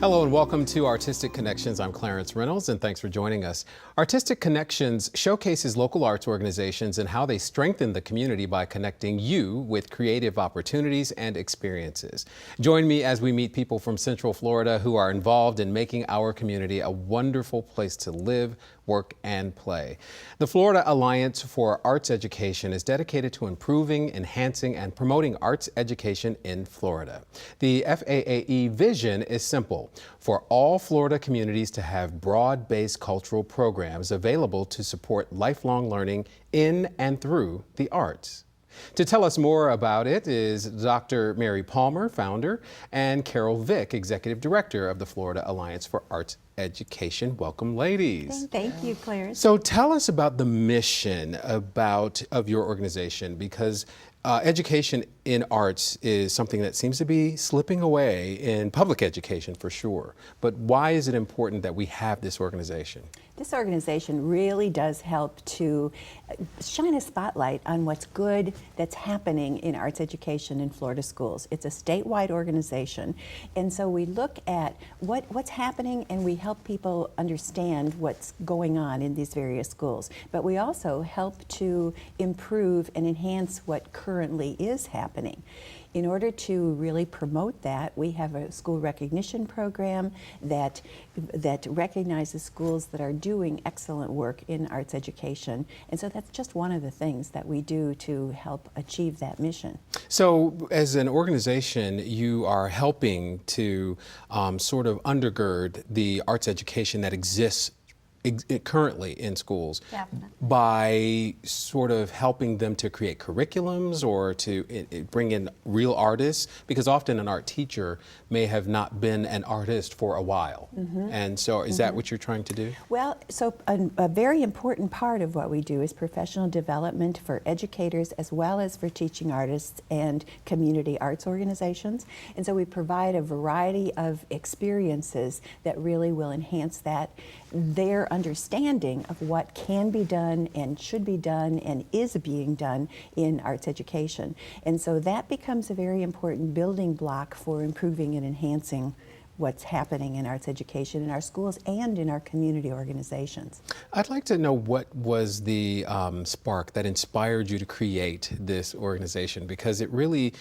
Hello and welcome to Artistic Connections. I'm Clarence Reynolds and thanks for joining us. Artistic Connections showcases local arts organizations and how they strengthen the community by connecting you with creative opportunities and experiences. Join me as we meet people from Central Florida who are involved in making our community a wonderful place to live, work, and play. The Florida Alliance for Arts Education is dedicated to improving, enhancing, and promoting arts education in Florida. The FAAE vision is simple: for all Florida communities to have broad-based cultural programs available to support lifelong learning in and through the arts. To tell us more about it is Dr. Mary Palmer, founder, and Carol Vick, executive director of the Florida Alliance for Arts Education. Welcome, ladies. Thank you, Clarence. So tell us about the mission of your organization, because education in arts is something that seems to be slipping away in public education for sure. But why is it important that we have this organization? This organization really does help to shine a spotlight on what's good that's happening in arts education in Florida schools. It's a statewide organization, and so we look at what's happening and we help people understand what's going on in these various schools. But we also help to improve and enhance what currently is happening. In order to really promote that, we have a school recognition program that recognizes schools that are doing excellent work in arts education. And so that's just one of the things that we do to help achieve that mission. So as an organization, you are helping to sort of undergird the arts education that exists currently in schools. Definitely. By sort of helping them to create curriculums or to bring in real artists, because often an art teacher may have not been an artist for a while. And so is that what you're trying to do? Well, so a very important part of what we do is professional development for educators as well as for teaching artists and community arts organizations. And so we provide a variety of experiences that really will enhance their understanding of what can be done and should be done and is being done in arts education. And so that becomes a very important building block for improving and enhancing what's happening in arts education in our schools and in our community organizations. I'd like to know what was the spark that inspired you to create this organization, because it really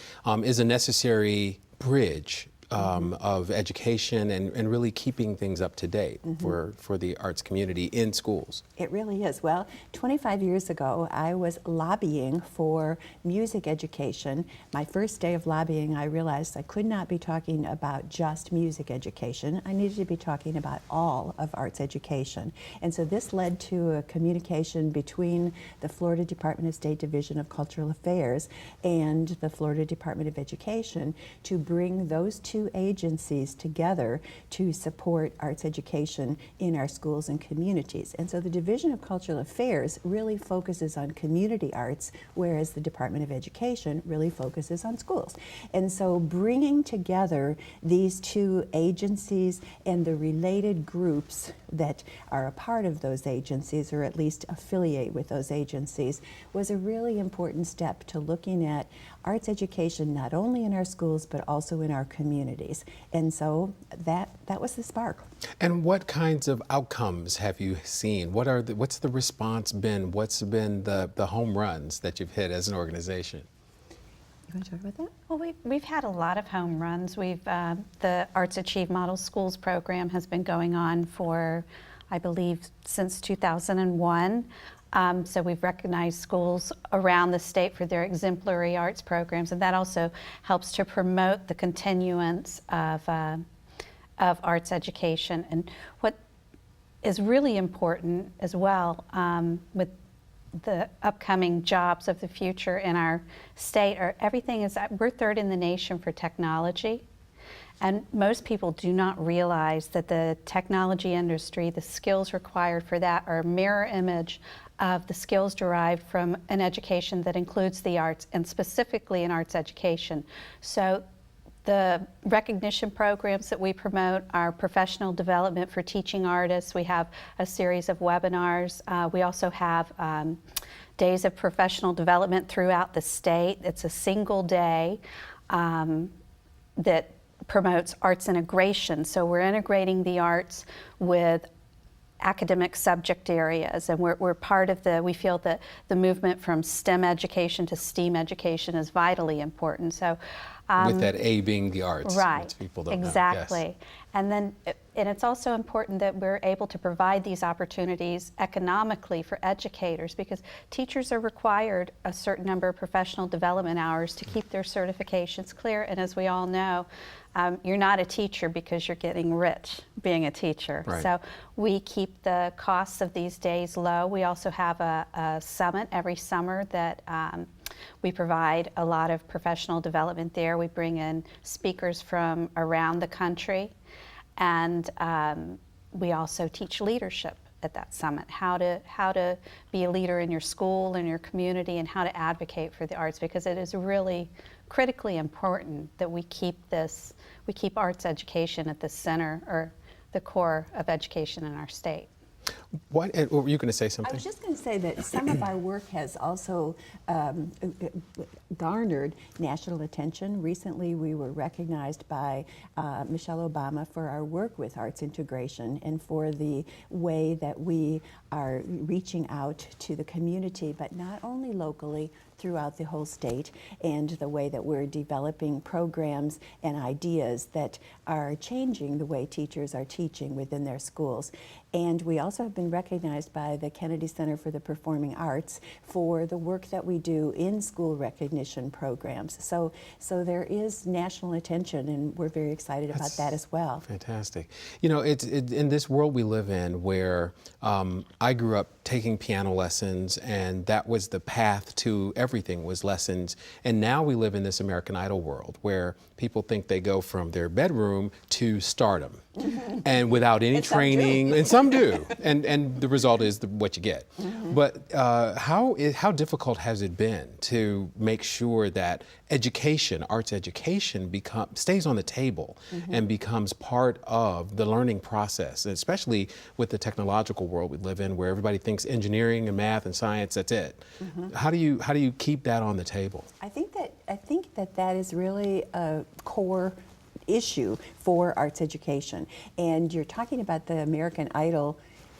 is a necessary bridge of education and really keeping things up to date for the arts community in schools. It really is. Well, 25 years ago, I was lobbying for music education. My first day of lobbying, I realized I could not be talking about just music education. I needed to be talking about all of arts education. And so this led to a communication between the Florida Department of State Division of Cultural Affairs and the Florida Department of Education to bring those two agencies together to support arts education in our schools and communities. And so the Division of Cultural Affairs really focuses on community arts, whereas the Department of Education really focuses on schools. And so bringing together these two agencies and the related groups that are a part of those agencies, or at least affiliate with those agencies, was a really important step to looking at arts education not only in our schools but also in our communities. And so that was the spark. And what kinds of outcomes have you seen? What's the response been? What's been the home runs that you've hit as an organization? You want to talk about that? Well, we've had a lot of home runs. The Arts Achieve Model Schools program has been going on for, I believe, since 2001. So we've recognized schools around the state for their exemplary arts programs, and that also helps to promote the continuance of arts education. And what is really important as well with the upcoming jobs of the future in our state we're third in the nation for technology. And most people do not realize that the technology industry, the skills required for that, are a mirror image of the skills derived from an education that includes the arts, and specifically in arts education. So the recognition programs that we promote are professional development for teaching artists. We have a series of webinars. We also have days of professional development throughout the state. It's a single day that promotes arts integration. So we're integrating the arts with academic subject areas, and we're part of we feel that the movement from STEM education to STEAM education is vitally important. So with that A being the arts, right, which people don't know. exactly. Yes. And it's also important that we're able to provide these opportunities economically for educators, because teachers are required a certain number of professional development hours to keep their certifications clear. And as we all know, you're not a teacher because you're getting rich being a teacher. Right. So we keep the costs of these days low. We also have a summit every summer that we provide a lot of professional development there. We bring in speakers from around the country, and we also teach leadership at that summit, how to be a leader in your school and your community, and how to advocate for the arts, because it is really critically important that we keep arts education at the center or the core of education in our state. What, were you going to say I something? was just going to say that some of our work has also garnered national attention. Recently, we were recognized by Michelle Obama for our work with arts integration and for the way that we are reaching out to the community, but not only locally, throughout the whole state, and the way that we're developing programs and ideas that are changing the way teachers are teaching within their schools. And we also have been recognized by the Kennedy Center for the Performing Arts for the work that we do in school recognition programs. So there is national attention, and we're very excited about that as well. Fantastic. You know, it's in this world we live in where I grew up taking piano lessons, and that was the path to everything, was lessons. And now we live in this American Idol world where people think they go from their bedroom to stardom, and without any training, and some do, and the result is what you get. But how difficult has it been to make sure that education, arts education, stays on the table and becomes part of the learning process, especially with the technological world we live in, where everybody thinks engineering and math and science, that's it. How do you keep that on the table? I think that is really a core issue for arts education. And you're talking about the American Idol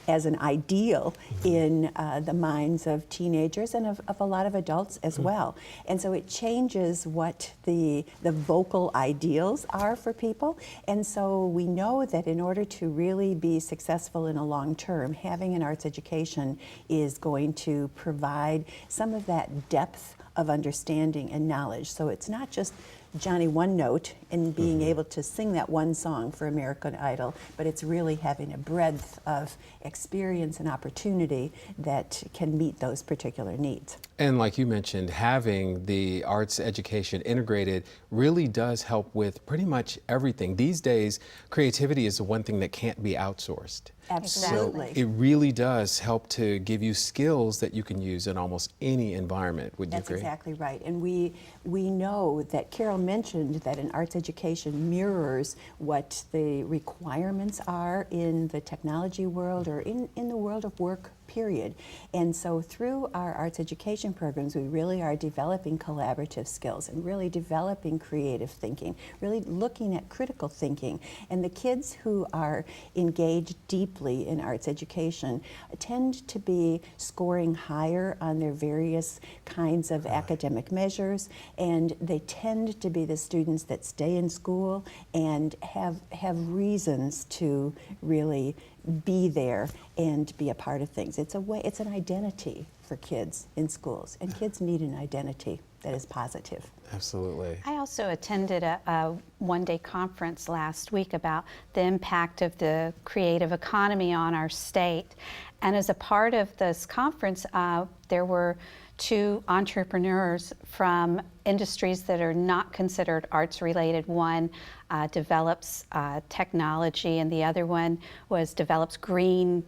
as an ideal in the minds of teenagers and of a lot of adults as well. And so it changes what the vocal ideals are for people. And so we know that in order to really be successful in a long term, having an arts education is going to provide some of that depth of understanding and knowledge. So it's not just Johnny one note and being able to sing that one song for American Idol, but it's really having a breadth of experience and opportunity that can meet those particular needs. And like you mentioned, having the arts education integrated really does help with pretty much everything. These days, creativity is the one thing that can't be outsourced. Absolutely. So it really does help to give you skills that you can use in almost any environment. Would you That's agree? exactly right. And we know that Carol mentioned that an arts education mirrors what the requirements are in the technology world or in the world of work, period. And so through our arts education programs, we really are developing collaborative skills and really developing creative thinking, really looking at critical thinking. And the kids who are engaged deeply in arts education tend to be scoring higher on their various kinds of academic measures, and they tend to be the students that stay in school and have reasons to really be there and be a part of things. It's an identity for kids in schools, and kids need an identity that is positive. Absolutely. I also attended a one-day conference last week about the impact of the creative economy on our state. And as a part of this conference, there were two entrepreneurs from industries that are not considered arts-related. One develops technology, and the other one develops green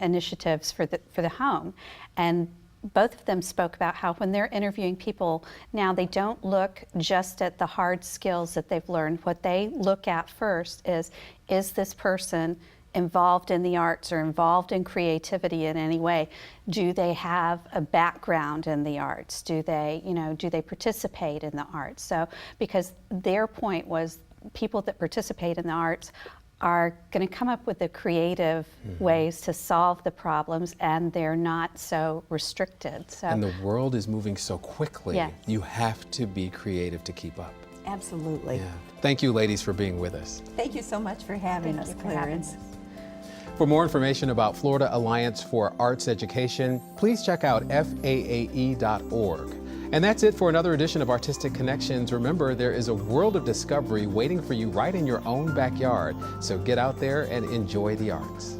initiatives for the home. And both of them spoke about how when they're interviewing people now, they don't look just at the hard skills that they've learned. What they look at first is this person involved in the arts or involved in creativity in any way? Do they have a background in the arts? Do they participate in the arts? So, because their point was people that participate in the arts are going to come up with the creative ways to solve the problems, and they're not so restricted. So, And the world is moving so quickly. Yes. You have to be creative to keep up. Absolutely. Yeah. Thank you, ladies, for being with us. Thank you so much for having Thank us, you for having Clarence. us. For more information about Florida Alliance for Arts Education, please check out FAAE.org. And that's it for another edition of Artistic Connections. Remember, there is a world of discovery waiting for you right in your own backyard. So get out there and enjoy the arts.